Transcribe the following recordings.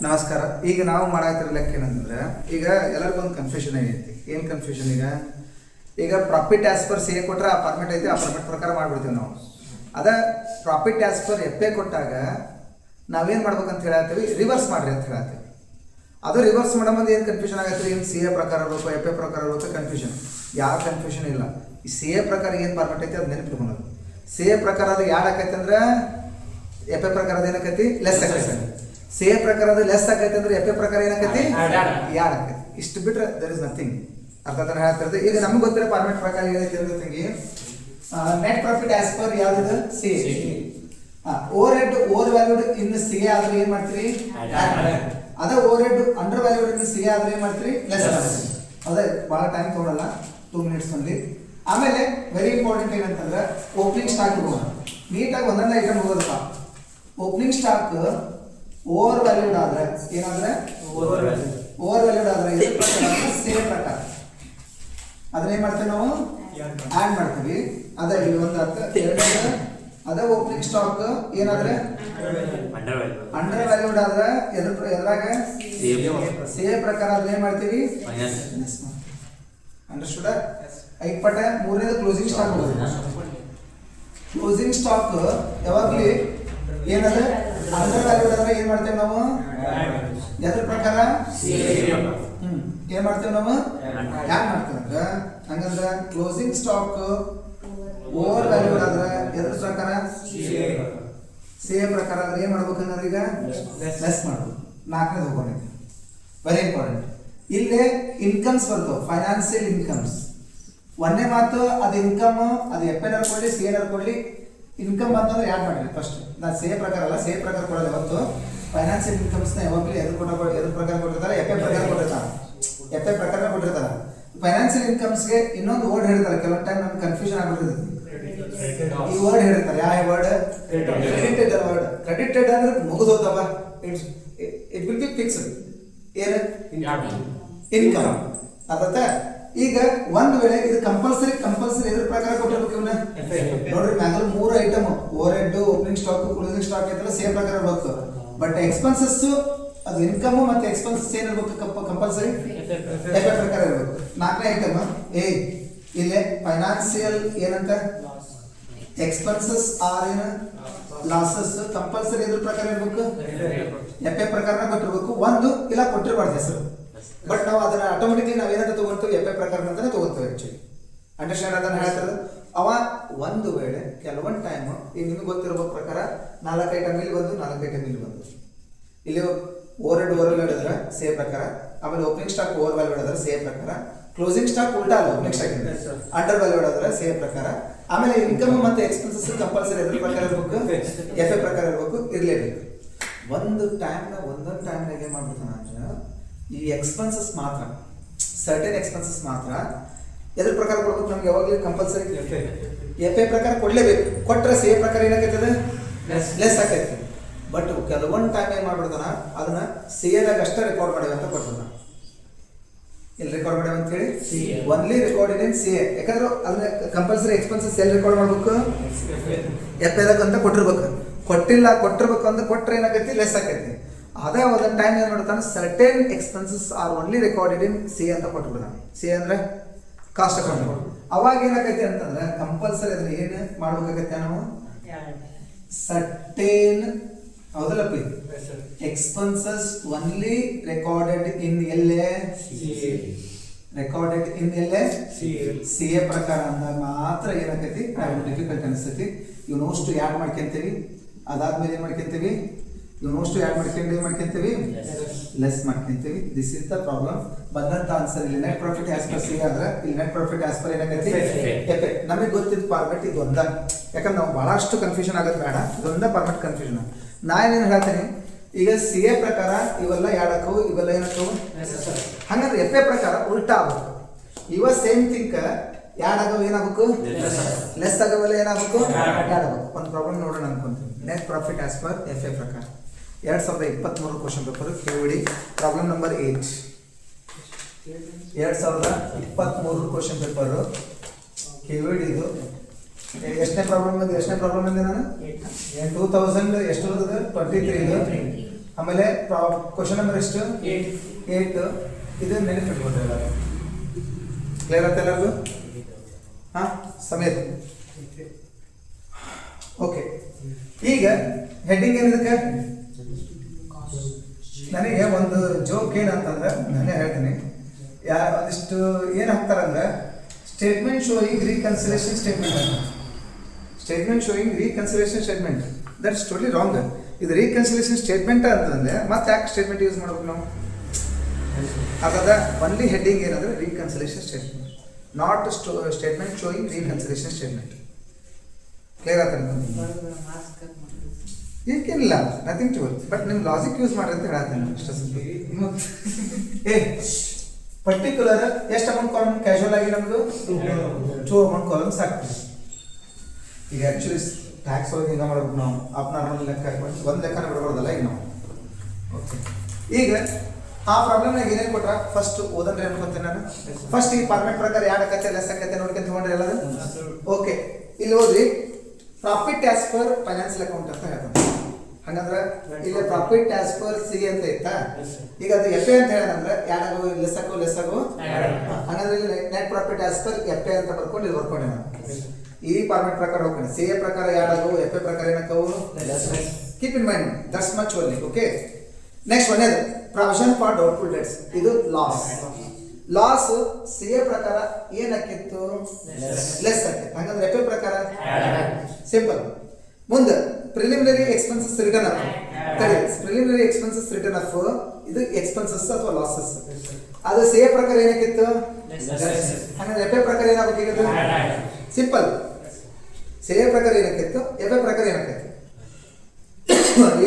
ನಮಸ್ಕಾರ. ಈಗ ನಾವು ಮಾಡಾಕತ್ತಿರೋ ಲೆಕ್ಕ ಏನಂದ್ರೆ, ಈಗ ಎಲ್ಲರಿಗೂ ಒಂದು ಕನ್ಫ್ಯೂಷನ್ ಆಗೈತಿ. ಏನು ಕನ್ಫ್ಯೂಷನ್? ಈಗ profit as per C A ಕೊಟ್ಟರೆ ಆ ಫಾರ್ಮೆಟ್ ಐತಿ, ಆ ಫಾರ್ಮೆಟ್ ಪ್ರಕಾರ ಮಾಡ್ಬಿಡ್ತೀವಿ ನಾವು. ಅದ profit as per F A ಕೊಟ್ಟಾಗ ನಾವೇನು ಮಾಡ್ಬೇಕಂತ ಹೇಳತ್ತೀವಿ, ರಿವರ್ಸ್ ಮಾಡ್ರಿ ಅಂತ ಹೇಳತ್ತೀವಿ. ಅದು ರಿವರ್ಸ್ ಮಾಡೋ ಮುಂದೆ ಏನು ಕನ್ಫ್ಯೂಷನ್ ಆಗತ್ತೆ? ಏನು ಸಿ ಎ ಪ್ರಕಾರ ಇರಬೇಕು, ಎಫ್ ಎ ಪ್ರಕಾರ ಇರಬೇಕು, ಕನ್ಫ್ಯೂಷನ್. ಯಾವ ಕನ್ಫ್ಯೂಷನ್ ಇಲ್ಲ. ಈ ಸಿ ಎ ಪ್ರಕಾರ ಏನು ಫಾರ್ಮೆಟ್ ಐತಿ ಅದು ನೆನಪಿಟ್ಕೊಳೋದು. ಸಿ ಎ ಪ್ರಕಾರ ಅದು ಯಾರು ಆಕೈತೆ ಅಂದ್ರೆ ಎಫ್ ಎ ಪ್ರಕಾರದ ಏನಾಕೈತಿ, ಲೆಸ್ ಆಕೈತಿ. ಸಿ ಎ ಪ್ರಕಾರದ ಲೆಸ್ ಆಕೈತೆ ಅಂದ್ರೆ ಎಫ್ ಎ ಪ್ರಕಾರ ಏನಾಕೈತಿ, ಯಾರು ಆಕೈತಿ. ಇಷ್ಟು ಬಿಟ್ರೆ ದರ್ ಇಸ್ ನಥಿಂಗ್. ಅರ್ಥ ಹೇಳ್ತಿರೋದು. ಈಗ ನಮ್ಗೆ ಗೊತ್ತಿರೋ ಫಾರ್ಮೆಟ್ ಪ್ರಕಾರ ಏನೈತಿ ಅಂದ್ರೆ ತಂಗಿ, ನೆಟ್ ಪ್ರಾಫಿಟ್ ಆಸ್ ಪರ್ ಯಾವ್ದು C A. Over head overvalued in C A ಆದ್ರೆ ಏನ್ ಮಾಡ್ತೀರಿ, ಅದ over head under valued in C A ಆದ್ರೆ ಏನ್ ಮಾಡ್ತೀರಿ, ಲೆಸ್ ಮಾಡ್ತೀರಿ. ಅದೇ ಬಹಳ ಟೈಮ್ ತಗೊಳ್ಳಲ್ಲ, 2 minutes only. ಆಮೇಲೆ ವೆರಿ ಇಂಪಾರ್ಟೆಂಟ್ ಏನಂತಂದ್ರೆ ಓಪನಿಂಗ್ ಸ್ಟಾಕ್ ಹೋಗೋಣ. ನೀಟಾಗಿ ಒಂದೊಂದು ಐಟಮ್ ಹೋಗೋದಪ್ಪ. ಓಪನಿಂಗ್ ಸ್ಟಾಕ್ ಓವರ್ ವ್ಯಾಲ್ಯೂಡ್ ಆದ್ರೆ ಏನಾದ್ರೆ, ಓವರ್ ವ್ಯಾಲ್ಯೂಡ್ ಆದ್ರೆ ಇದ್ರ ಪ್ರಕಾರ ಸೇಮ್ ಪ್ರಕಾರ ಅದನ್ನ ಏನ್ ಮಾಡ್ತೀವಿ ನಾವು, ಆಡ್ ಮಾಡ್ತೀವಿ. ಅದೇ ಇಲ್ಲಿ ಒಂದು ಅರ್ಥ. ಎರಡನೇ ಅದೇ ಓಪನಿಂಗ್ ಸ್ಟಾಕ್ ಏನಾದ್ರೆ ಅಂಡರ್ ವ್ಯಾಲ್ಯೂಡ್ ಆದ್ರೆ ಎದ್ರಾಗ ಸೇಮ್ ಪ್ರಕಾರ ಅದನ್ನ ಏನ್ ಮಾಡ್ತೀವಿ, ಅಂಡರ್ಸ್ಟುಡ್. ಐಪಟ ಮೂರನೇದು ಕ್ಲೋಸಿಂಗ್ ಸ್ಟಾಕ್ ಹೋಗೋದು. ಕ್ಲೋಸಿಂಗ್ ಸ್ಟಾಕ್ ಯಾವಾಗ್ಲಿ ಏನಂದ್ರೆ ಅಂಡರ್ ವ್ಯಾಲ್ಯೂಡ್ ಆದ್ರೆ ಏನ್ ಮಾಡ್ತೇವೆ ನಾವು, ಎದ್ರ ಪ್ರಕಾರ ಏನ್ ಮಾಡ್ತೇವೆ ನಾವು, ಯಾಕೆ ಮಾಡ್ತೇವೆ ಅಂದ್ರೆ, ಹಂಗಂದ್ರೆ ಕ್ಲೋಸಿಂಗ್ ಸ್ಟಾಕ್ ಓವರ್ ವ್ಯಾಲ್ಯೂಡ್ ಆದ್ರೆ ಎದ್ರ ಪ್ರಕಾರ, ಸಿ ಎ ಪ್ರಕಾರ ಆದ್ರೆ ಏನ್ ಮಾಡ್ಬೇಕಂದ್ರೆ ಈಗ ಲೆಸ್ ಮಾಡ್ಬೇಕು. 4ನೇದು ಹೋಗೋಣ. Very important. ಇಲ್ಲೇ ಇನ್ಕಮ್ಸ್ ಬರ್ತವೆ, ಫೈನಾನ್ಸಿಯಲ್ ಇನ್ಕಮ್ಸ್. ಒಂದೇ ಮಾತು, ಅದು ಇನ್ಕಮ್ ಅದು ಎಫ್ ಎನ್ ಕೊಡ್ಲಿ ಸಿ ಎನ್ ಕೊಡ್ಲಿ, ಇನ್ಕಮ್ ಅಂತಂದ್ರೆ ಯಾರು ಮಾಡ್ರಿ ಫಸ್ಟ್. ನಾನು ಸಿ ಎ ಪ್ರಕಾರ ಅಲ್ಲ, ಸಿ ಎ ಪ್ರಕಾರ ಕೊಡೋದು ಯಾವತ್ತು ಫೈನಾನ್ಸಿಯಲ್ ಇನ್ಕಮ್ಸ್ನ ಯಾವಾಗಲೂ ಎದ್ರ ಪ್ರಕಾರ ಕೊಟ್ಟಿರ್ತಾರೆ, ಎಫ್ ಎ ಪ್ರಕಾರ ಕೊಟ್ಟಿರ್ತಾರೆ, ಎಫ್ ಎ ಪ್ರಕಾರ ಕೊಟ್ಟಿರ್ತಾರೆ. ಫೈನಾನ್ಸಿಯಲ್ ಇನ್ಕಮ್ಸ್ಗೆ ಇನ್ನೊಂದು ವರ್ಡ್ ಹೇಳ್ತಾರೆ. ಕೆಲವೊಂದು ಟೈಮ್ ನಮ್ಗೆ ಕನ್ಫ್ಯೂಷನ್ ಆಗ್ಬಿಟ್ಟಿರ್ತದೆ. ಈ ವರ್ಡ್ ಹೇಳ್ತಾರೆ. ಯಾವ ವರ್ಡ್? Credited word. ಕ್ರೆಡಿಟೆಡ್ ಅಂದ್ರೆ ಮುಗಿದೋದವ, ಇಟ್ ವಿಲ್ ಬಿ ಫಿಕ್ಸ್ಡ್. ಏನು? ಇನ್ಕಮ್. ಅರ್ಥ? ಈಗ ಒಂದ್ ವೇಳೆ ಇದು ಕಂಪಲ್ಸರಿ ಇದ್ರ ಪ್ರಕಾರ ಕೊಟ್ಟಿರ್ಬೇಕು. ಇವನ್ನ ನೋಡ್ರಿ, ಮ್ಯಾಗಲ್ 3 item, over head, opening stock, closing stock ಐತಲ್ಲ, ಸೇಮ್ ಪ್ರಕಾರ ಇರ್ಬೇಕು. ಬಟ್ ಎಕ್ಸ್ಪೆನ್ಸಸ್ ಅದು ಇನ್ಕಮ್ ಮತ್ತೆ ಎಕ್ಸ್ಪೆನ್ಸಸ್ ಏನಿರ್ಬೇಕು, ಕಂಪಲ್ಸರಿ ಎಫ್ ಎ ಪ್ರಕಾರ ಇರ್ಬೇಕು. 4ನೇ ಐಟಮ್ ಇಲ್ಲೇ ಫೈನಾನ್ಸಿಯಲ್ ಏನಂತ, ಎಕ್ಸ್ಪೆನ್ಸಸ್ ಆರ್ ಏನು, ಲಾಸಸ್. ಕಂಪಲ್ಸರಿ ಇದ್ರ ಪ್ರಕಾರ ಇರ್ಬೇಕು, ಎಫ್ ಎ ಪ್ರಕಾರ ಕೊಟ್ಟಿರ್ಬೇಕು. ಒಂದು ಇಲ್ಲ ಕೊಟ್ಟಿರ್ಬಾರ್ದು ಹೆಸರು, ಬಟ್ ನಾವು ಅದನ್ನ ಆಟೋಮೆಟಿಕ್ಲಿ ನಾವು ಏನಂತ ತಗೊಳ್ತೀವಿ, ಎಫ್ ಎ ಪ್ರಕಾರ ಅಂತಾನೆ ತಗೋತೀವಿ. ಆಕ್ಚುಲಿ ಅಂಡರ್ಸ್ಟ್ಯಾಂಡ್ ಅದನ್ನ ಹೇಳ್ತಾರೆ. ಅವ ಒಂದು ವೇಳೆ ಕೆಲವೊಂದು ಟೈಮ್ ಈಗ ನಿಮ್ಗೆ ಗೊತ್ತಿರೋ ಪ್ರಕಾರ 4 ಐಟಮ್ ಇಲ್ಲಿ ಬಂದು, 4 ಐಟಮ್ ಇಲ್ಲಿ ಬಂದು, ಇಲ್ಲಿ ಓವರ್ ಹೆಡ್ ಹೇಳಿದ್ರೆ ಸೇಮ್ ಪ್ರಕಾರ, ಆಮೇಲೆ ಓಪನಿಂಗ್ ಸ್ಟಾಕ್ ಓವರ್ ವ್ಯಾಲ್ಯೂಡ್ ಆದ್ರೆ ಸೇಮ್ ಪ್ರಕಾರ, ಕ್ಲೋಸಿಂಗ್ ಸ್ಟಾಕ್ ಉಲ್ಟಾ ಅಲ್ಲ, ಓಪನಿಂಗ್ ಸ್ಟಾಕ್ ಅಂಡರ್ ವ್ಯಾಲ್ಯೂಡ್ ಆದ್ರೆ ಸೇಮ್ ಪ್ರಕಾರ, ಆಮೇಲೆ ಇನ್ಕಮ್ ಮತ್ತೆ ಎಕ್ಸ್ಪೆನ್ಸಸ್ ಕಂಪಲ್ಸರಿ ಎದ್ರ ಪ್ರಕಾರ ಇರ್ಬೇಕು, ಎಫ್ ಎ ಪ್ರಕಾರ ಇರ್ಬೇಕು, ಇರ್ಲೇಬೇಕು. ಒಂದೊಂದು ಟೈಮ್ನಾಗ ಏನ್ ಮಾಡ್ಬಿಡ್ತಾನ ಅಂದ್ರೆ, ಈ ಎಕ್ಸ್ಪೆನ್ಸಸ್ ಮಾತ್ರ, ಸರ್ಟೆನ್ ಎಕ್ಸ್ಪೆನ್ಸಸ್ ಮಾತ್ರ ಎದ್ರ ಪ್ರಕಾರ ಕೊಡ್ಬೇಕು, ನಮ್ಗೆ ಯಾವಾಗಲೂ ಕಂಪಲ್ಸರಿ ಎಫ್ ಎ ಪ್ರಕಾರ ಕೊಡ್ಲೇಬೇಕು. ಕೊಟ್ರೆ ಸಿ ಎ ಪ್ರಕಾರ ಏನಾಗೈತದ, ಲೆಸ್ ಆಕೈತಿ. ಬಟ್ ಕೆಲವೊಂದು ಟೈಮ್ ಏನ್ ಮಾಡ್ಬಿಡ್ತಾನ, ಅದನ್ನ ಸಿ ಎದಾಗ ಅಷ್ಟೇ ರೆಕಾರ್ಡ್ ಮಾಡ್ಯಾವ ಅಂತ ಕೊಡ್ತಾನ. ಎಲ್ಲಿ ರೆಕಾರ್ಡ್ ಮಾಡ್ಯಾವ ಅಂತ ಹೇಳಿ, only record in C A. ಯಾಕಂದ್ರೆ ಅದನ್ನ ಕಂಪಲ್ಸರಿ ಎಕ್ಸ್ಪೆನ್ಸಸ್ ಎಲ್ಲಿ ರೆಕಾರ್ಡ್ ಮಾಡ್ಬೇಕು, ಎಫ್ ಎದಾಗ ಅಂತ ಕೊಟ್ಟಿರ್ಬೇಕು. ಕೊಟ್ಟಿರ್ಬೇಕು ಅಂದ್ರೆ ಕೊಟ್ರೆ ಏನಾಗೈತಿ, ಲೆಸ್ ಆಕೈತಿ. ಅದೇ ಒಂದೊಂದು ಟೈಮ್ ಏನ್ ಮಾಡ್ತಾನೆ, certain expenses are only recorded in C ಅಂತ ಕೊಟ್ಬಿಡ್ತಾನೆ. ಸಿ ಅಂದ್ರೆ ಕಾಸ್ಟ್ ಅಕೌಂಟ್. ಅವಾಗ ಏನಾಗೈತಿ ಅಂತಂದ್ರೆ ಕಂಪಲ್ಸರಿ ಅದನ್ನ ಏನು ಮಾಡ್ಬೇಕಾಗತ್ತೆ, ನಾವು ಸರ್ಟೇನ್, ಹೌದಲ್ಲಪ್ಪ, ಎಕ್ಸ್ಪೆನ್ಸಸ್ ಓನ್ಲಿ ರೆಕಾರ್ಡೆಡ್ ಇನ್ ಎಲ್ಲೇ, ರೆಕಾರ್ಡೆಡ್ ಇನ್ ಎಲ್ಲೇ, ಸಿ ಎ ಪ್ರಕಾರ ಅಂದಾಗ ಮಾತ್ರ ಏನಾಗೈತಿ, ಡಿಫಿಕಲ್ಟ್ ಅನಿಸ್ತೈತಿ. ಇವನಷ್ಟು ಯಾಡ್ ಮಾಡ್ಕೊಂತೀವಿ, ಅದಾದ್ಮೇಲೆ ಏನ್ ಮಾಡ್ಕೊಂತೀವಿ, ಇವನಷ್ಟು ಯಾಡ್ ಮಾಡ್ಕೊಂತೀವಿ, ಲೆಸ್ ಮಾಡ್ಕೊಂತೀವಿ. This is the problem. ಬಂದಂತ ಆನ್ಸರ್ ಇಲ್ಲಿ net profit as per C ಆದ್ರೆ, ಇಲ್ಲಿ ನೆಟ್ ಪ್ರಾಫಿಟ್ ಆಸ್ ಪರ್ ಏನಾಗೈತಿ, ಎಫ್ ಎ. ನಮಗೆ ಗೊತ್ತಿದ್ದ ಫಾರ್ಮೆಟ್ ಇದು ಒಂದ. ಯಾಕಂದ್ರೆ ನಾವು ಬಹಳಷ್ಟು ಕನ್ಫ್ಯೂಷನ್ ಆಗೋದು ಬೇಡ, ಇದೊಂದ ಫಾರ್ಮೆಟ್ ಕನ್ಫ್ಯೂಷನ್. ನಾ ಏನೇನು ಹೇಳ್ತೀನಿ, ಈಗ ಸಿ ಎ ಪ್ರಕಾರ ಇವೆಲ್ಲ ಯಾಡಕ್ಕವು, ಇವೆಲ್ಲ ಏನಕ್ಕವು, ಹಂಗಂದ್ರೆ ಎಫ್ ಎ ಪ್ರಕಾರ ಉಲ್ಟಾ ಆಗ್ಬೇಕು. ಇವ ಸೇಮ್ ಥಿಂಕ್ ಯಾಡಾಗವು ಏನಾಗಬೇಕು, ಲೆಸ್ ಆಗೋವೆಲ್ಲ ಏನಾಗಬೇಕು, ಯಾಡಬೇಕು. ಒಂದು ಪ್ರಾಬ್ಲಮ್ ನೋಡೋಣ ಅನ್ಕೊಂತೀವಿ. Net profit as per F A ಪ್ರಕಾರ 2023 ಕ್ವಶನ್ ಪೇಪರ್ ಕೇಳಿ. ಪ್ರಾಬ್ಲಮ್ ನಂಬರ್ 8, 2023 ಕ್ವಶನ್ ಪೇಪರ್ ಕೇಳಿ. ಇದು ಎಷ್ಟನೇ ಪ್ರಾಬ್ಲಮ್ ಅಂದೆ ನಾನು, 2000 ಎಷ್ಟು 23 ಆಮೇಲೆ ಕ್ವಶನ್ ನಂಬರ್ ಎಷ್ಟು 8 ಇದು ನೆನಪಿಟ್ಕೊಂಡ್ರೆ ಎಲ್ಲರೂ ಕ್ಲಿಯರ್ ಆಯ್ತು ಎಲ್ಲರಿಗೂ ಹಾಂ ಸಮೇತ ಓಕೆ ಈಗ ಹೆಡ್ಡಿಂಗ್ ಏನದಕ್ಕೆ ನನಗೆ ಒಂದು ಜೋಕ್ ಏನಂತಂದ್ರೆ ನಾನೇ ಹೇಳ್ತೀನಿ ಒಂದಿಷ್ಟು ಏನು ಹಾಕ್ತಾರಂದ್ರೆ ಸ್ಟೇಟ್ಮೆಂಟ್ ಶೋಯಿಂಗ್ ರೀಕನ್ಸಿಲೇಷನ್ ಸ್ಟೇಟ್ಮೆಂಟ್ ಅಂತ statement showing reconciliation statement that's totally wrong ಇದು ರೀಕನ್ಸಿಲೇಷನ್ ಸ್ಟೇಟ್ಮೆಂಟ್ ಅಂತಂದ್ರೆ ಮತ್ತೆ ಯಾಕೆ ಸ್ಟೇಟ್ಮೆಂಟ್ ಯೂಸ್ ಮಾಡ್ಬೇಕು ನಾವು ಹಾಗಾದ್ರೆ ಒನ್ಲಿ ಹೆಡ್ಡಿಂಗ್ ಏನಂದ್ರೆ reconciliation statement not statement showing reconciliation statement clear ಆಗ್ತದೆ ಏನಿಲ್ಲ ನಥಿಂಗ್ ಟು ಬಟ್ ನಿಮ್ಮ ಲಾಜಿಕ್ ಯೂಸ್ ಮಾಡ್ರಿ ಅಂತ ಹೇಳ್ತೇನೆ ಏ ಪರ್ಟಿಕ್ಯುಲರ್ ಎಷ್ಟು ಅಮೌಂಟ್ ಕಾಲಮ್ ಕ್ಯಾಶುವಲ್ ಆಗಿ ನಮ್ದು 2 ಅಮೌಂಟ್ ಕಾಲಮ್ಸ್ ಆಗ್ತದೆ ಈಗ ಆ್ಯಕ್ಚುಲಿ ಟ್ಯಾಕ್ಸ್ ಒಳಗೆ ಈಗ ಮಾಡ್ಬೇಕು ನಾವು ಅಪ್ನಾರ್ಮಲ್ ಲೆಕ್ಕ ಒಂದು ಲೆಕ್ಕನ ಬಿಡಬಾರ್ದಲ್ಲ ಈಗ ನಾವು ಓಕೆ ಈಗ ಆ ಪ್ರಾಬ್ಲಮ್ನಾಗ ಏನೇನು ಕೊಟ್ರ ಫಸ್ಟ್ ಓದನ್ರಿ ಅನ್ಕೊಂತೇನೆ ನಾನು ಫಸ್ಟ್ ಈ ಫಾರ್ಮೆಟ್ ಪ್ರಕಾರ ಎರಡು ಕತೆ ಲೆಸ್ ಕತೆ ನೋಡ್ಕೊಂತ ತಗೊಂಡ್ರಿ ಎಲ್ಲ ಓಕೆ ಇಲ್ಲಿ ಓದ್ರಿ profit as per financial account ಅಂತ ಹೇಳ್ತಾನೆ ಹಂಗಂದ್ರೆ ಇಲ್ಲಿ ಪ್ರಾಫಿಟ್ ಆಸ್ ಪರ್ ಸಿ ಅಂತ ಐತಾ ಈಗ ಅದು ಎಫ್ ಎ ಅಂತ ಹೇಳಂದ್ರೆ ಯಾಡಾಗು ಲೆಸ್ ಆಗು ಹಂಗಂದ್ರೆ ಇಲ್ಲಿ net profit as per F A ಅಂತ ಬರ್ಕೊಂಡು ಇಲ್ಲಿ ಬರ್ಕೊಂಡೆ ನಾನು ಈ ಫಾರ್ಮೆಟ್ ಪ್ರಕಾರ ಹೋಗ್ತಾನೆ ಸಿ ಎ ಪ್ರಕಾರ ಯಾಡಾಗು ಎಫ್ ಎ ಪ್ರಕಾರ ಏನಕ್ಕವು keep in mind that's much only okay next ಒನ್ನೇದು ಪ್ರಾವಿಷನ್ ಫಾರ್ ಡೌಟ್ಫುಲ್ ಡೆಟ್ಸ್ ಇದು ಲಾಸ್ ಸಿ ಎ ಪ್ರಕಾರ ಏನಕ್ಕಿತ್ತು ಲೆಸ್ ಆಕಿತ್ತು ಹಂಗಂದ್ರೆ ಎಫ್ ಎ ಪ್ರಕಾರ ಸಿಂಪಲ್ ಮುಂದೆ preliminary expenses return up preliminary expenses return up ಇದು ಎಕ್ಸ್ಪೆನ್ಸಸ್ ಅಥವಾ ಲಾಸಸ್ ಅದು ಸಿ ಎ ಪ್ರಕಾರ ಏನಕ್ಕಿತ್ತು ಹಂಗಂದ್ರೆ ಎಫ್ ಎ ಪ್ರಕಾರ ಏನಾಗಬೇಕಿತ್ತು ಸಿಂಪಲ್ ಸಿ ಎ ಪ್ರಕಾರ ಏನಕ್ಕಿತ್ತು ಎಫ್ ಎ ಪ್ರಕಾರ ಏನಕ್ಕಿತ್ತು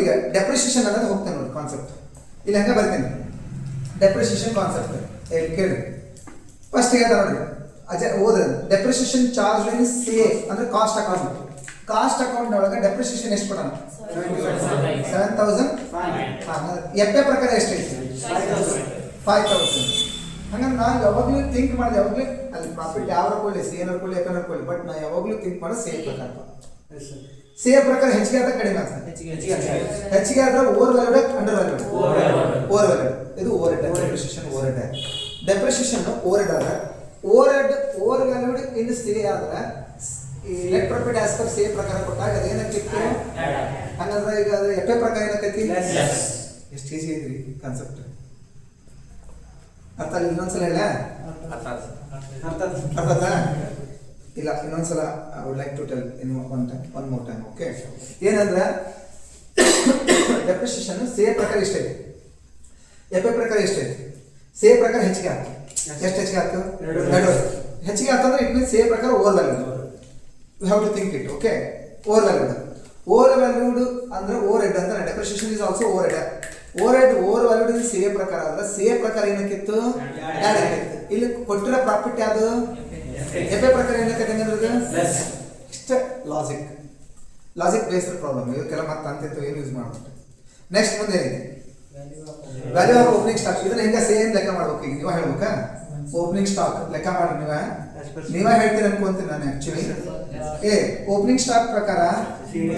ಈಗ ಡೆಪ್ರಿಸಿಯೇಷನ್ ಅನ್ನೋದು ಹೋಗ್ತೇನೆ ನೋಡಿ ಕಾನ್ಸೆಪ್ಟ್ ಇಲ್ಲಿ ಹಂಗೆ ಬರ್ತೀನಿ ಡೆಪ್ರಿಸಿಯೇಷನ್ ಕಾನ್ಸೆಪ್ಟ್ ಕೇಳಿ ಫಸ್ಟ್ ಹೇಳ್ತಾ ನೋಡ್ರಿ ಓದ್ರೆ depreciation charge in C A ಅಂದ್ರೆ ಕಾಸ್ಟ್ ಅಕೌಂಟ್ ಒಳಗೆ ಡೆಪ್ರಿಸಿಯೇಷನ್ ಎಷ್ಟು ಕೊಡೋಣ 7,000 ಎಫ್ ಎ ಪ್ರಕಾರ ಎಷ್ಟೈತಿ 5,000 ಹಂಗಂದ್ರೆ ನಾನು ಯಾವಾಗಲೂ ಥಿಂಕ್ ಮಾಡಿದೆ ಯಾವಾಗಲೂ ಅಲ್ಲಿ ಪ್ರಾಫಿಟ್ ಯಾವ ಕೊಡಲಿ ಸಿ ಎನ್ ಕೊಡಲಿ ಎಫ್ ಎನ್ ಕೊಡಲಿ ಬಟ್ ನಾನು ಯಾವಾಗಲೂ ಥಿಂಕ್ ಮಾಡೋದು ಸಿ ಎ ಪ್ರಕಾರ ಸಿ ಎ ಪ್ರಕಾರ ಹೆಚ್ಚಿಗೆ ಆದ ಕಡಿಮೆ ಆಗ್ತದೆ ಹೆಚ್ಚಿಗೆ ಆದ್ರೆ overvalued undervalued overvalued ಇದು overhead depreciation overhead ಆದ್ರೆ overvalued in C A ಆದ್ರೆ ಈ net profit as per C A ಪ್ರಕಾರ ಕೊಟ್ಟಾಗ ಅದೇನಕ್ಕಿತ್ತು ಹಂಗಂದ್ರೆ ಈಗ ಅದು ಎಫ್ ಎ ಪ್ರಕಾರ ಏನಕ್ಕೈತಿ ಎಷ್ಟು ಈಸಿ ಐತ್ರಿ ಕಾನ್ಸೆಪ್ಟ್ ಅರ್ಥ ಇನ್ನೊಂದ್ಸಲ ಹೇಳ ಅರ್ಥ ಇಲ್ಲ ಇನ್ನೊಂದ್ಸಲ I would like to tell in one more time okay ಏನಂದ್ರೆ ಡೆಪ್ರಿಸಿಯೇಷನ್ ಸಿ ಎ ಪ್ರಕಾರ ಎಷ್ಟೈತಿ ಎಫ್ ಎ ಪ್ರಕಾರ ಎಷ್ಟೈತಿ ಸಿ ಎ ಪ್ರಕಾರ ಹೆಚ್ಚಿಗೆ ಆಗ್ತದೆ ಎಷ್ಟು ಹೆಚ್ಚಿಗೆ ಆಗ್ತದೆ ಹೆಚ್ಚಿಗೆ ಆಗ್ತಂದ್ರೆ ಇಟ್ ಮೀನ್ಸ್ ಸಿ ಎ ಪ್ರಕಾರ overvalued we have to think it okay overvalued ಅಂದ್ರೆ ಓವರ್ ಹೆಡ್ ಅಂತ depreciation is also overvalued in C A ಪ್ರಕಾರ ಅಂದ್ರೆ ಸಿ ಎ ಪ್ರಕಾರ ಏನಕ್ಕಿತ್ತು ಇಲ್ಲಿ ಕೊಟ್ಟಿರೋ ಪ್ರಾಫಿಟ್ ಯಾವುದು ಎಫ್ ಎ ಪ್ರಕಾರ ಏನಕ್ಕೆ ಇಷ್ಟ ಲಾಜಿಕ್ ಬೇಸ್ಡ್ ಪ್ರಾಬ್ಲಮ್ ಇವಕ್ಕೆಲ್ಲ ಮತ್ತೆ ಅಂತಿತ್ತು ಏನು ಯೂಸ್ ಮಾಡ್ಬಿಟ್ಟು ನೆಕ್ಸ್ಟ್ ಮುಂದೆ ಏನಿದೆ ವ್ಯಾಲ್ಯೂ ಆಫ್ ಓಪನಿಂಗ್ ಸ್ಟಾಕ್ ಇದನ್ನ ಹೆಂಗ ಸೇಮ್ ಲೆಕ್ಕ ಮಾಡ್ಬೇಕು ಈಗ ನೀವ ಹೇಳ್ಬೇಕಾ ಓಪನಿಂಗ್ ಸ್ಟಾಕ್ ಲೆಕ್ಕ ಮಾಡಿ ನೀವೇ ಹೇಳ್ತೀರ ಅನ್ಕೊಂತೀನಿ ನಾನು ಆಕ್ಚುಲಿ ಓಪನಿಂಗ್ ಸ್ಟಾಕ್ ಪ್ರಕಾರ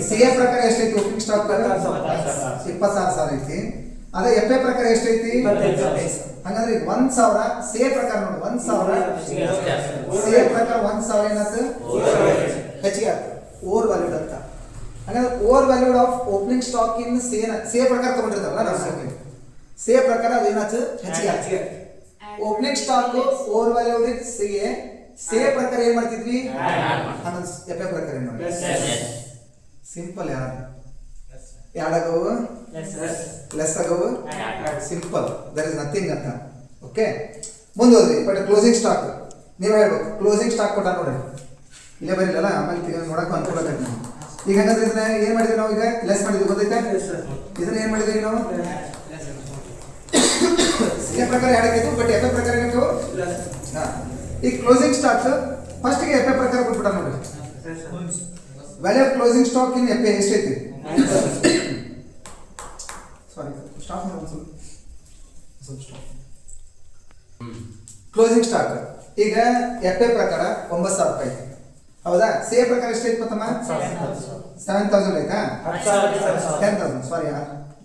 ಸಿ ಎ ಪ್ರಕಾರ ಎಷ್ಟೈತಿ ಓಪನಿಂಗ್ ಸ್ಟಾಕ್ 26,000 ಐತಿ ಅದೇ ಎಫ್ ಎ ಪ್ರಕಾರ ಎಷ್ಟೈತಿ ಹಂಗಂದ್ರೆ 1,000 ಸಿ ಎ ಪ್ರಕಾರ ನೋಡಿ 1,000 ಸಿ ಎ ಪ್ರಕಾರ 1,000 ಏನಾಯ್ತು ಹೆಚ್ಚಿಗೆ ಆಯ್ತು ಓವರ್ ವ್ಯಾಲ್ಯೂಡ್ ಅಂತ ಹಂಗಂದ್ರೆ over valued of opening stock in C A ಪ್ರಕಾರ ತಗೊಂಡಿರ್ತಾವಲ್ಲ ನಾವು ಸಿ ಎ ಪ್ರಕಾರ ಅದೇನಾಯ್ತು ಹೆಚ್ಚಿಗೆ ಆಯ್ತು opening stock overvalued in C A ಪ್ರಕಾರ ಏನ್ ಮಾಡ್ತಿದ್ವಿ ಎಫ್ ಎ ಪ್ರಕಾರ ಏನ್ ಮಾಡಿ ಸಿಂಪಲ್ ಯಾಡಾಗವು ಲೆಸ್ ಆಗವು ಸಿಂಪಲ್ ದರ್ ಇಸ್ ನಥಿಂಗ್ ಅಂತ ಓಕೆ ಮುಂದುವರಿ ಬಟ್ ಕ್ಲೋಸಿಂಗ್ ಸ್ಟಾಕ್ ನೀವು ಹೇಳ್ಬೇಕು ಕ್ಲೋಸಿಂಗ್ ಸ್ಟಾಕ್ ಕೊಟ್ಟ ನೋಡ್ರಿ ಇಲ್ಲೇ ಬರಿಲ್ಲಲ್ಲ ಆಮೇಲೆ ನೋಡಕ್ಕೂ ಅನುಕೂಲ ಆಗತ್ತೆ ನಾವು ಈಗ ಹಂಗಂದ್ರೆ ಇದನ್ನ ಏನ್ ಮಾಡಿದ್ವಿ ನಾವು ಈಗ ಲೆಸ್ ಮಾಡಿದ್ವಿ ಗೊತ್ತೈತೆ ಇದನ್ನ ಏನ್ ಮಾಡಿದ್ವಿ ನಾವು ಸಿ ಎ ಪ್ರಕಾರ ಯಾಡಾಗಿತ್ತು ಬಟ್ ಎಫ್ ಎ ಪ್ರಕಾರ ಏನಕ್ಕೆ ಈ ಕ್ಲೋಸಿಂಗ್ ಸ್ಟಾಕ್ ಫಸ್ಟ್ ಗೆ ಎಫ್ ಎ ಪ್ರಕಾರ ಕೊಟ್ಬಿಟ್ಟ ನೋಡ್ರಿ value of closing stock in F A ಎಷ್ಟೈತಿ ಸಾರಿ ಸ್ಟಾಪ್ ಮಾಡಿ ಸ್ವಲ್ಪ ಸ್ಟಾಪ್ ಕ್ಲೋಸಿಂಗ್ ಸ್ಟಾಕ್ ಈಗ ಎಫ್ ಎ ಪ್ರಕಾರ 9,000 ರೂಪಾಯಿ ಹೌದಾ ಸಿ ಎ ಪ್ರಕಾರ ಎಷ್ಟೈತಿ ಗೊತ್ತಮ್ಮ 7,000 ಐತಾ 10,000 ಸಾರಿ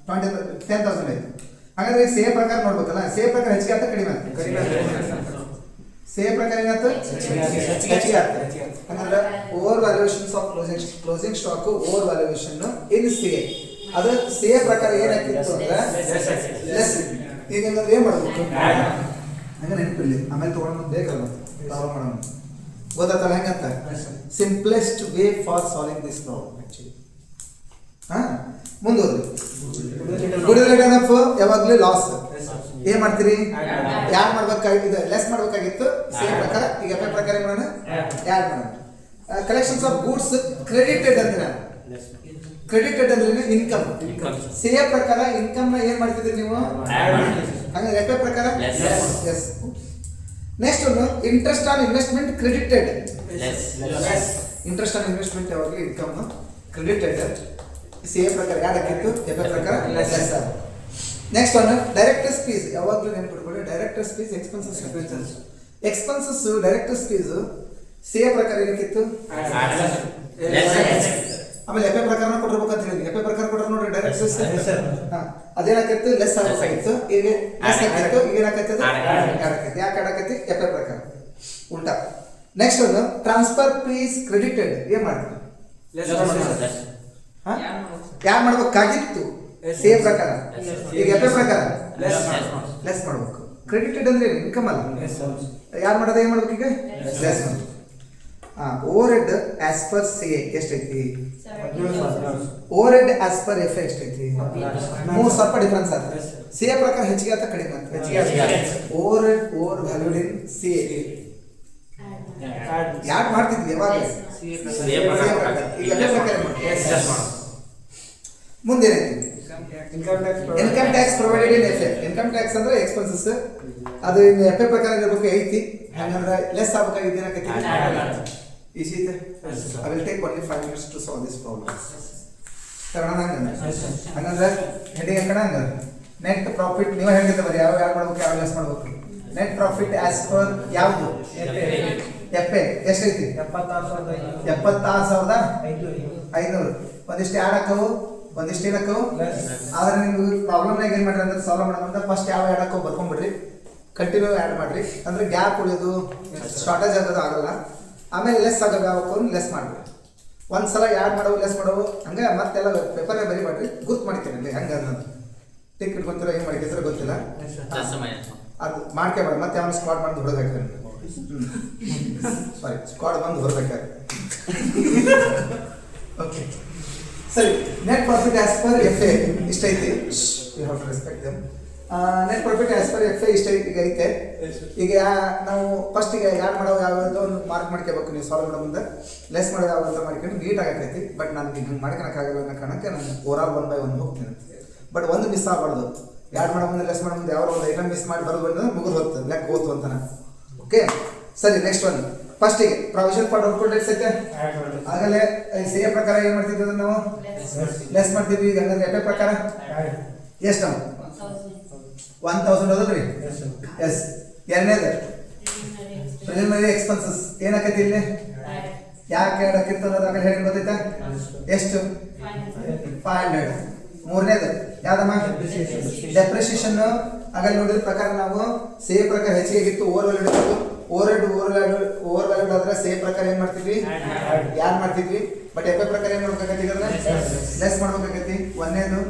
10,000 ಆಯ್ತು. ಹಾಗಾದ್ರೆ ಈಗ ಸೇಮ್ ಪ್ರಕಾರ ನೋಡ್ಬೇಕಲ್ಲ, ಸೇಮ್ ಪ್ರಕಾರ ಹೆಚ್ಚಿಗೆ ಆಗ್ತಾ ಕಡಿಮೆ ಆಗ್ತದೆ? ಸೇಮ್ ಪ್ರಕಾರ ಏನಾಯ್ತು? ಹೆಚ್ಚಿಗೆ ಆಗ್ತದೆ. ಹಂಗಂದ್ರೆ overvaluations of closing stock overvaluation in CA, ಅದು ಸಿಎ ಪ್ರಕಾರ ಏನಾಗ್ತಿತ್ತು ಅಂದ್ರೆ ಲೆಸ್. ಈಗ ಏನ್ ಮಾಡ್ಬೇಕು ಹಂಗ ನೆನಪಿರ್ಲಿ, ಆಮೇಲೆ ತಗೊಂಡು ಬೇಕಲ್ಲ ಸಾಲ್ವ್ ಮಾಡೋಣ. ಗೊತ್ತಾತಲ್ಲ ಹೆಂಗಂತ? Simplest way for solving this problem actually. ಮುಂದುವರಿ. ಗುಡ್ ರಿಲೇಟೆಡ್ ಆಫ್ ಯಾವಾಗಲೂ ಲಾಸ್ ಏನ್ ಮಾಡ್ತೀರಿ? ಯಾಡ್ ಮಾಡ್ಬೇಕಾಗಿತ್ತು, ಲೆಸ್ ಮಾಡ್ಬೇಕಾಗಿತ್ತು ಸೇಮ್ ಪ್ರಕಾರ. ಈಗ ಎಫ್ ಪ್ರಕಾರ ಏನ್ ಮಾಡೋಣ? ಯಾಡ್ ಮಾಡೋಣ. ಕಲೆಕ್ಷನ್ಸ್ ಆಫ್ ಗೂಡ್ಸ್ ಕ್ರೆಡಿಟೆಡ್ ಅಂದ್ರೆ ಕ್ರೆಡಿಟೆಡ್ ಅಂದ್ರೆ ಇನ್ಕಮ್. ಸೇಮ್ ಪ್ರಕಾರ ಇನ್ಕಮ್ ನ ಏನ್ ಮಾಡ್ತಿದ್ರಿ ನೀವು? ಹಂಗಾದ್ರೆ ಎಫ್ ಪ್ರಕಾರ ಎಸ್. ನೆಕ್ಸ್ಟ್ ಒಂದು interest on investment credited. Interest on investment ಯಾವಾಗಲೂ ಇನ್ಕಮ್ ಕ್ರೆಡಿಟೆಡ್. ಸೇಮ್ ಪ್ರಕಾರ ಯಾಡ್ ಆಗಿತ್ತು, ಎಫ್ ಪ್ರಕಾರ ಲೆಸ್. ನೆಕ್ಸ್ಟ್ ಒಂದು ಡೈರೆಕ್ಟರ್ಸ್ ಫೀಸ್, ಯಾವಾಗಲೂ ನೆನಪಿಟ್ಕೊಳ್ಳಿ. Directors fees expenses. Expenses directors fees same ಪ್ರಕಾರ ಏನಕ್ಕಿತ್ತು? ಆಮೇಲೆ ಎಫ್ ಪ್ರಕಾರ ಕೊಟ್ಟಿರ್ಬೇಕಂತ ಹೇಳಿದ್ವಿ. ಎಫ್ ಪ್ರಕಾರ ಕೊಟ್ಟರೆ ನೋಡ್ರಿ ಡೈರೆಕ್ಟರ್ಸ್ ಅದೇನಾಕೈತಿ? ಲೆಸ್ ಆಗಬೇಕಾಗಿತ್ತು. ಈಗ ಲೆಸ್ ಆಗಿತ್ತು, ಈಗ ಏನಾಕೈತಿ? ಯಾಕೆ ಆಡಕೈತಿ? ಎಫ್ ಪ್ರಕಾರ ಉಲ್ಟಾ. ನೆಕ್ಸ್ಟ್ ಒಂದು ಟ್ರಾನ್ಸ್ಫರ್ ಫೀಸ್ ಕ್ರೆಡಿಟೆಡ್ ಏನ್ ಮಾಡ್ತೀವಿ? ಯಾರು ಮಾಡ್ಬೇಕಾಗಿತ್ತು ಸೇಮ್ ಪ್ರಕಾರ, ಈಗ ಎಫ್ ಪ್ರಕಾರ ಲೆಸ್ ಮಾಡ್ಬೇಕು. ಕ್ರೆಡಿಟೆಡ್ ಅಂದ್ರೆ ಇನ್ಕಮ್ ಅಲ್ಲ, ಯಾರು ಮಾಡೋದು ಏನ್ ಮಾಡ್ಬೇಕು? ಈಗ ಲೆಸ್ ಮಾಡ್ಬೇಕು. Overhead as per C ಎಷ್ಟೈತಿ? Overhead as per F ಎಷ್ಟೈತಿ? 3,000 ಡಿಫರೆನ್ಸ್ ಆಗುತ್ತೆ. ಸಿ ಎ ಪ್ರಕಾರ ಹೆಚ್ಚಿಗೆ ಆತ ಕಡಿಮೆ ಆಗ್ತದೆ. Overhead overvalued in C A ಯಾಕೆ ಮಾಡ್ತಿದ್ವಿ ಯಾವಾಗ? ಮುಂದೆ income tax provided in F. Income tax ಅಂದ್ರೆ ಎಕ್ಸ್ಪೆನ್ಸಸ್, ಅದು ಇನ್ನು ಎಫ್ ಪ್ರಕಾರ ಇರಬೇಕು ಐತಿ. ಹಂಗಂದ್ರೆ ಲೆಸ್ ಆಗಬೇಕಾಗಿದ್ದು ಏನಾಕೈತಿ? ಈಸಿ ಇದೆ. I will take only 5 minutes to solve this problem. ಹಂಗಂದ್ರೆ ಹೆಡಿಂಗ್ ಹಾಕೋಣ. ಹಂಗಂದ್ರೆ ನೆಟ್ ಪ್ರಾಫಿಟ್ ನೀವು ಹೇಳಿದ್ದೆ ಬರೀ ಯಾವ ಮಾಡ್ಬೇಕು, ಯಾವ ಲೆಸ್ ಮಾಡ್ಬೇಕು. ನೆಟ್ ಪ್ರಾಫಿಟ್ ಆಸ್ ಪರ್ ಯಾವುದು? ಎಫ್ ಎ ಎಷ್ಟೈತಿ? 76,500. ಒಂದಿಷ್ಟು ಯಾಡ್ ಹಾಕವು, ಒಂದಿಷ್ಟು ಏನ್ ಹಾಕವು. ಆದ್ರೆ ನೀವು ಪ್ರಾಬ್ಲಮ್ನಾಗ ಏನ್ ಮಾಡ್ರಿ ಅಂದ್ರೆ ಸಾಲ್ವ್ ಮಾಡೋದಂತ ಫಸ್ಟ್ ಯಾವ ಯಾಡ್ ಹಾಕೋ ಬರ್ಕೊಂಡ್ಬಿಡ್ರಿ, ಕಂಟಿನ್ಯೂ ಆ್ಯಡ್ ಮಾಡ್ರಿ. ಅಂದ್ರೆ ಗ್ಯಾಪ್ ಉಳಿಯೋದು, ಶಾರ್ಟೇಜ್ ಆಗೋದು ಆಗಲ್ಲ. ಆಮೇಲೆ ಲೆಸ್ ಆಗೋದು ಯಾವಕ್ಕೂ ಲೆಸ್ ಮಾಡ್ರಿ. ಒಂದ್ಸಲ ಯಾಡ್ ಮಾಡವು ಲೆಸ್ ಮಾಡವು ಹಂಗೆ ಮತ್ತೆಲ್ಲ ಪೇಪರ್ ಬರಿ ಮಾಡ್ರಿ, ಗುರ್ತು ಮಾಡ್ತೀನಿ ಹಂಗೆ. ಅದನ್ನ ಟಿಕ್ ಇಟ್ಕೊಂತೀರ ಏನು ಮಾಡ್ಕಿದ್ರೆ ಗೊತ್ತಿಲ್ಲ, ಅದು ಮಾಡ್ಕೊಬೇಡ. ಮತ್ತೆ ಅವನು ಸ್ಕ್ವಾಡ್ ಬಂದು ಹೊರಬೇಕಾದ್ರೆ, ಸಾರಿ ಸ್ಕ್ವಾಡ್ ಬಂದು ಹೊರಬೇಕಾದ್ರೆ. ಓಕೆ ಸರಿ. Net profit as per F A ಇಷ್ಟೈತಿ. You have to respect them. Net profit as per F A ಇಷ್ಟೈತಿ. ಈಗ ಐತೆ. ಈಗ ನಾವು ಫಸ್ಟ್ ಈಗ ಯಾಡ್ ಮಾಡೋ ಯಾವ್ದು ಒಂದು ಮಾರ್ಕ್ ಮಾಡ್ಕೋಬೇಕು. ನೀವು ಸಾಲ್ವ್ ಮಾಡೋ ಮುಂದೆ ಲೆಸ್ ಮಾಡೋ ಯಾವ್ದು ಮಾಡ್ಕೊಂಡು ನೀಟ್ ಆಗೈತಿ. ಬಟ್ ನನಗೆ ಹಿಂಗೆ ಮಾಡ್ಕೊಳಕ್ಕಾಗಲ್ಲ ಅನ್ನೋ ಕಾರಣಕ್ಕೆ ನಾನು ಓವರಾಲ್ 1 by 1 ಹೋಗ್ತೀನಿ. ಬಟ್ ಒಂದು ಮಿಸ್ ಆಗಬಾರ್ದು. ಯಾಡ್ ಮಾಡೋ ಮುಂದೆ ಲೆಸ್ ಮಾಡೋ ಮುಂದೆ ಯಾವ ಒಂದು ಐಟಮ್ ಮಿಸ್ ಮಾಡಿ ಬರೋದು ಬಂದ್ರೆ ಮುಗಿದು ಹೋಗ್ತದೆ, ಲೆಕ್ಕ ಹೋಗ್ತು ಅಂತಾನೆ. ಓಕೆ ಸರಿ. ನೆಕ್ಸ್ಟ್ ಒಂದು ಫಸ್ಟಿಗೆ ಪ್ರಾವಿಷನ್ ಫಾರ್ ಔಟ್ಪುಟ್ ಡೆಟ್ಸ್ ಐತೆ. ಆಗಲೇ ಸೇಮ್ ಪ್ರಕಾರ ಏನು ಮಾಡ್ತಿದ್ವಿ ನಾವು? ಲೆಸ್ ಮಾಡ್ತಿದ್ವಿ. ಈಗ ಹಂಗಂದ್ರೆ ಎಫ್ ಪ್ರಕಾರ ಎಷ್ಟು ನಾವು? 1,000 ಹೌದಲ್ರಿ? ಎಸ್. ಎರಡನೇದು ಪ್ರಿಲಿಮಿನರಿ ಎಕ್ಸ್ಪೆನ್ಸಸ್ ಏನಾಕೈತಿ ಇಲ್ಲಿ? ಯಾಕೆ ಹೇಳಕ್ಕಿತ್ತು ಅನ್ನೋದು ಆಗಲೇ ಹೇಳಿ ಗೊತ್ತೈತಾ? ಎಷ್ಟು? 500. ಮೂರನೇದು ಯಾವ್ದಮ್ಮ? ಡೆಪ್ರಿಸಿಯೇಷನ್. ಆಗಲ್ಲಿ ನೋಡಿದ ಪ್ರಕಾರ ನಾವು ಸೇಮ್ ಪ್ರಕಾರ ಹೆಚ್ಚಿಗೆ ಆಗಿತ್ತು, ಓವರ್ ವ್ಯಾಲ್ಯೂಡ್ ಇತ್ತು. ಓವರ್ ವ್ಯಾಲ್ಯೂಡ್ ಆದ್ರೆ ಸೇಮ್ ಪ್ರಕಾರ ಏನ್ ಮಾಡ್ತಿದ್ವಿ? ಯಾರು ಮಾಡ್ತಿದ್ವಿ. ಬಟ್ ಎಫ್ ಪ್ರಕಾರ ಏನ್ ಮಾಡ್ಬೇಕಾಗತ್ತಿ? ಅಂದ್ರೆ ಲೆಸ್ ಮಾಡ್ಬೇಕಾಗತ್ತಿ. ಒಂದೇದು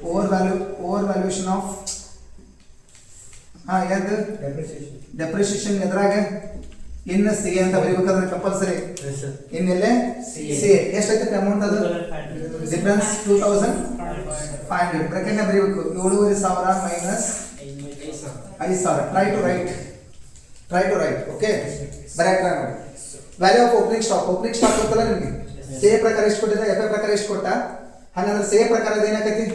ಓವರ್ ವ್ಯಾಲ್ಯೂಯೇಷನ್ ಆಫ್ ಯಾವ್ದು? ಡೆಪ್ರಿಸಿಯೇಷನ್. ಎದ್ರಾಗ ಇನ್ನು ಸಿ ಅಂತ ಬರೀಬೇಕಾದ್ರೆ ಕಂಪಲ್ಸರಿ ಇನ್ನೆಲ್ಲೇ ಸಿ. ಎಷ್ಟೈತೆ ಅಮೌಂಟ್? ಅದು ಡಿಫರೆನ್ಸ್ 2,500. ಬ್ರಾಕೆಟ್ ನ ಬರೀಬೇಕು. 7,500 minus 5,000. Try to write. Okay ಬರೆಯಕ್ಕೆ ಟ್ರೈ ಮಾಡಿ. Value of opening stock. Opening stock ಗೊತ್ತಲ್ಲ ನಿಮಗೆ? ಸೇಮ್ ಪ್ರಕಾರ ಎಷ್ಟು ಕೊಟ್ಟಿದ್ದ, ಎಫ್ ಪ್ರಕಾರ ಎಷ್ಟು ಕೊಟ್ಟ. ಹಾಗಂದ್ರೆ ಸೇಮ್ ಪ್ರಕಾರದ ಏನಾಕೈತಿ?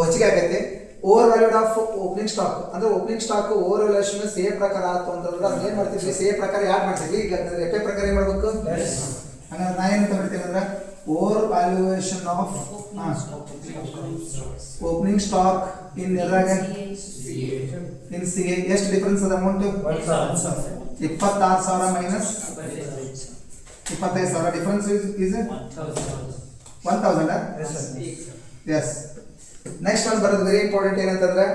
ಹೆಚ್ಚಿಗೆ ಆಗೈತಿ. Overvalued of opening stock ಅಂದ್ರೆ opening stock overvaluation same ಪ್ರಕಾರ ಆಯ್ತು ಅಂತಂದ್ರೆ ಅದನ್ನ ಏನ್ ಮಾಡ್ತಿದ್ವಿ? ಸೇಮ್ ಪ್ರಕಾರ ಯಾಡ್ ಮಾಡ್ತಿದ್ವಿ. ಈಗ ಎಫ್ ಪ್ರಕಾರ ಏನ್ ಮಾಡ್ಬೇಕು? ಹಂಗಂದ್ರೆ ನಾ ಏನು ತಗೊಳ್ತೀನಿ ಅಂದ್ರೆ overvaluation of opening stock in ಎದ್ರಾಗ ಇನ್ ಸಿ ಎ. ಎಷ್ಟು ಡಿಫರೆನ್ಸ್ ಅದ amount? 26,000 minus 25,000. Difference is 1,000. Yes. Next ಒಂದು ಬರೋದು ವೆರಿ ಇಂಪಾರ್ಟೆಂಟ್ ಏನಂತಂದ್ರೆ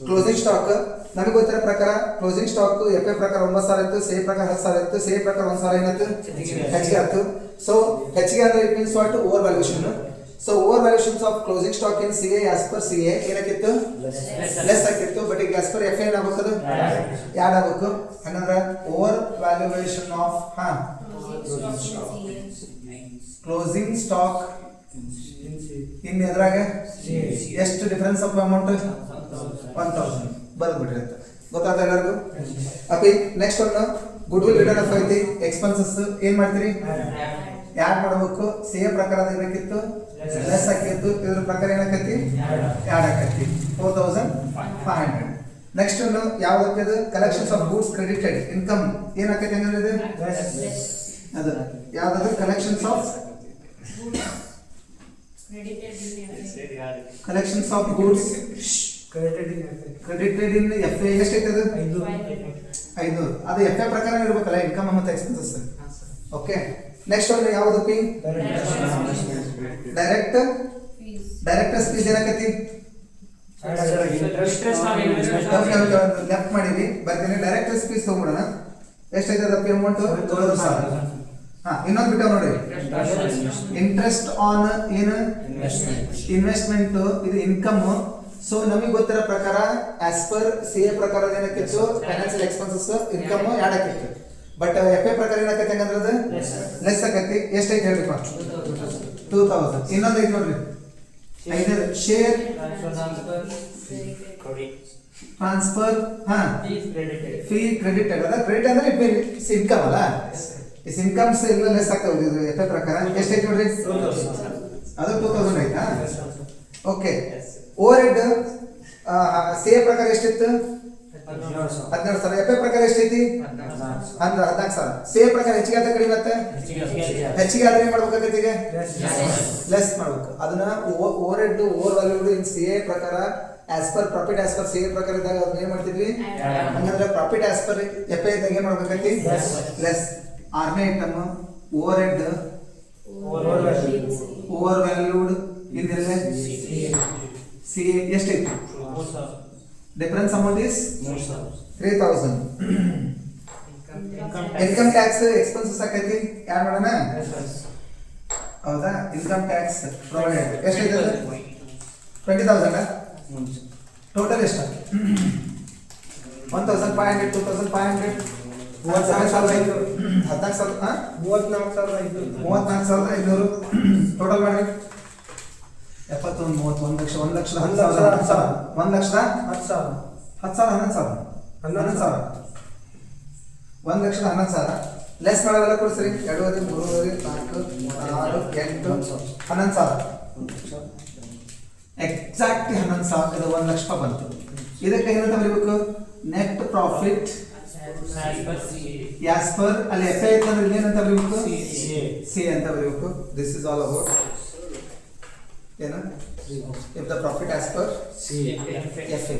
ಕ್ಲೋಸಿಂಗ್ ಸ್ಟಾಕ್. ನಮಗೆ ಗೊತ್ತಿರೋ ಪ್ರಕಾರ ಕ್ಲೋಸಿಂಗ್ ಸ್ಟಾಕ್ ಎಫ್ ಎ ಪ್ರಕಾರ 9,000 ಇತ್ತು, ಸಿ ಪ್ರಕಾರ 10,000 ಇತ್ತು, ಸಿ ಪ್ರಕಾರ 1,000 ಏನಾಯ್ತು ಹೆಚ್ಚಿಗೆ ಆಯ್ತು. ಸೊ ಹೆಚ್ಚಿಗೆ ಅಂದ್ರೆ it means what overvaluation. So overvaluations of closing stock in C A as per C A ಏನಾಗಿತ್ತು ಲೆಸ್ ಆಗಿತ್ತು. ಬಟ್ ಈಗ ಆಸ್ ಪರ್ ಎಫ್ ಎ ಏನಾಗಬೇಕು ಅದು ಆ್ಯಡ್ ಆಗಬೇಕು. ಹಂಗಂದ್ರೆ overvaluation of closing stock in ಎದ್ರಾಗ ಎಷ್ಟು difference of amount 1,000 ಬರ್ಬಿಟ್ರಿ ಅಂತ ಗೊತ್ತಾದ ಎಲ್ಲರಿಗೂ. ಅಪ್ಪಿ ನೆಕ್ಸ್ಟ್ ಒಂದು ಗುಡ್ ವಿಲ್ ರಿಟರ್ನ್ ಆಫ್ ಐತಿ ಎಕ್ಸ್ಪೆನ್ಸಸ್ ಏನ್ ಮಾಡ್ತೀರಿ ಯಾಡ್ ಮಾಡಬೇಕು. ಸಿ ಎ ಪ್ರಕಾರ ಏನಾಕಿತ್ತು ಲೆಸ್ ಆಕಿತ್ತು, ಇದ್ರ ಪ್ರಕಾರ ಏನಾಕತಿ ಯಾಡ್ ಆಕತಿ 4,500. ನೆಕ್ಸ್ಟ್ ಒಂದು ಯಾವ್ದಕ್ಕೆ ಅದು collections of goods credited income ಏನಾಕತಿ ಹಂಗಂದ್ರೆ ಇದು ಅದು ಯಾವ್ದಾದ್ರು collections of collections of goods credited in FA ಎಷ್ಟೈತೆ ಅದು 500. ಅದು FA ಪ್ರಕಾರ ಇರಬೇಕಲ್ಲ ಇನ್ಕಮ್ ಮತ್ತು ಎಕ್ಸ್ಪೆನ್ಸಸ್. ಓಕೆ ನೆಕ್ಸ್ಟ್ ಒಂದು ಯಾವುದು ಪಿ ಡೈರೆಕ್ಟರ್ಸ್ ಫೀಸ್ ಏನಾಕತಿ ಲೆಫ್ಟ್ ಮಾಡಿವಿ ಬರ್ತೀನಿ. ಡೈರೆಕ್ಟರ್ಸ್ ಫೀಸ್ ತಗೊಂಡ್ಬಿಡೋಣ. ಎಷ್ಟೈತೆ ಅದು ಪಿ ಅಮೌಂಟ್ 2,000. ಇನ್ನೊಂದು ಬಿಟ್ಟ ನೋಡಿ ಇಂಟ್ರೆಸ್ಟ್ ಆನ್ ಏನು ಇನ್ವೆಸ್ಟ್ಮೆಂಟ್ ಇದು ಇನ್ಕಮ್. ಸೊ ನಮಗೆ ಗೊತ್ತಿರೋ ಪ್ರಕಾರ ಆಸ್ ಪರ್ ಸಿ ಎ ಪ್ರಕಾರ ಏನಾಕಿತ್ತು ಫೈನಾನ್ಷಿಯಲ್ ಎಕ್ಸ್ಪೆನ್ಸಸ್ ಇನ್ಕಮ್ ಯಾಡ್ ಆಕಿತ್ತು. ಬಟ್ ಎಫ್ ಎ ಪ್ರಕಾರ ಏನಾಕತಿ ಹಂಗಂದ್ರೆ ಅದು ಲೆಸ್ ಆಕತಿ. ಎಷ್ಟೈತೆ ಹೇಳ್ರಿಪ್ಪ 2,000. ಇನ್ನೊಂದು ಐತೆ ನೋಡ್ರಿ 5 ಶೇರ್ ಟ್ರಾನ್ಸ್ಫರ್ ಫೀ ಕ್ರೆಡಿಟೆಡ್ ಅದ ಕ್ರೆಡಿಟ್ ಅಂದ್ರೆ ಇಟ್ ಇನ್ಕಮ್ ಅಲ್ಲ. ಇಸ್ ಇನ್ಕಮ್ಸ್ ಎಲ್ಲ ಲೆಸ್ ಆಗ್ತಾವೆ ಇದು ಎಫ್ ಎ ಪ್ರಕಾರ. ಎಷ್ಟೈತೆ ನೋಡ್ರಿ ಅದು 2,000 ಆಯ್ತಾ. Okay over head C A ಪ್ರಕಾರ ಎಷ್ಟಿತ್ತು 12,000. ಎಫ್ ಎ ಪ್ರಕಾರ ಎಷ್ಟೈತಿ 14,000. ಸಿ ಎ ಪ್ರಕಾರ ಹೆಚ್ಚಿಗೆ ಆತ ಕಡಿಮೆ ಆತ ಹೆಚ್ಚಿಗೆ ಆದ್ರೆ ಏನ್ ಮಾಡ್ಬೇಕಾಗತ್ತೆ ಈಗ ಲೆಸ್ ಮಾಡ್ಬೇಕು. ಅದನ್ನ overhead overvalued in C A ಪ್ರಕಾರ as per profit as per C A ಪ್ರಕಾರ ಇದ್ದಾಗ ಅದನ್ನ ಏನ್ ಮಾಡ್ತಿದ್ವಿ ಹಂಗಂದ್ರೆ profit as per F A ಇದ್ದಾಗ ಏನ್ ಮಾಡ್ಬೇಕಾಗತ್ತೆ ಲೆಸ್. 6ನೇ item overhead overvalued ಇದ್ರೆ ಸಿ ಎ ಎಷ್ಟೈತಿ difference amount is 3,000. Income tax expenses ಆಕೈತಿ ಯಾರು ಮಾಡೋಣ ಹೌದಾ. ಇನ್ಕಮ್ ಟ್ಯಾಕ್ಸ್ ಪ್ರೊವೈಡೆಡ್ ಎಷ್ಟೈತೆ 20,000 ಟೋಟಲ್ ಎಷ್ಟು 1,500 2,500 34,500 ಟೋಟಲ್ ಮಾಡಿ 71 30 1 ಲಕ್ಷ 1 ಲಕ್ಷ 10,000 11,000 ಲೆಸ್ ಮಾಡೋದೆಲ್ಲ ಕೊಡ್ಸ್ರಿ 2 3 4 6 8 11,000 ಎಕ್ಸಾಕ್ಟ್ 11,000 ಇದು 1 ಲಕ್ಷ ರೂಪಾಯಿ ಬಂತು. ಇದಕ್ಕೆ ಏನಂತ ಬರೀಬೇಕು ನೆಟ್ ಪ್ರಾಫಿಟ್ ಆಸ್ ಪರ್ ಅಲ್ಲಿ ಎಫ್ ಐ ಅಂತಂದ್ರೆ ಏನಂತ ಬರೀಬೇಕು ಸಿ ಅಂತ ಬರೀಬೇಕು. ದಿಸ್ ಇಸ್ ಆಲ್ ಅಬೌಟ್ ಏನು if the profit as per C F I.